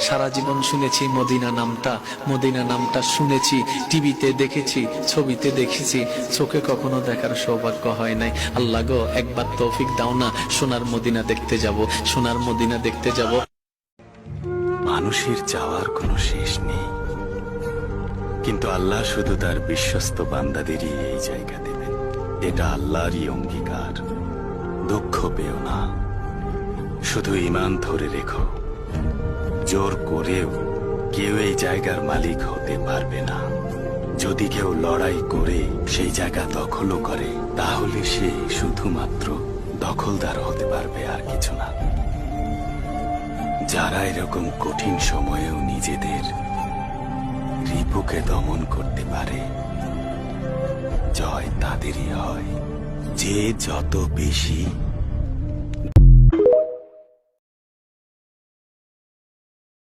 সারা জীবন শুনেছি মদিনা নামটা, মদিনা নামটা শুনেছি, টিভিতে দেখেছি, ছবিতে দেখেছি, চোখে কখনো দেখার সৌভাগ্য হয় নাই। আল্লাহ গো, একবার তৌফিক দাও না, সোনার মদিনা দেখতে যাব, সোনার মদিনা দেখতে যাব। মানুষের চাওয়ার কোনো শেষ নেই, কিন্তু আল্লাহ শুধু তার বিশ্বস্ত বান্দাদেরই এই জায়গা দেবেন। এটা আল্লাহরই অঙ্গীকার। দুঃখ পেও না, শুধু ঈমান ধরে রেখো। জোর করেও কেউ এই জায়গার মালিক হতে পারবে না। যদি কেউ লড়াই করে সেই জায়গা দখলও করে, তাহলে সে শুধুমাত্র দখলদার হতে পারবে, আর কিছু না। যারা এরকম কঠিন সময়েও নিজেদের রিপুকে দমন করতে পারে, জয় তাদেরই হয়। যে যত বেশি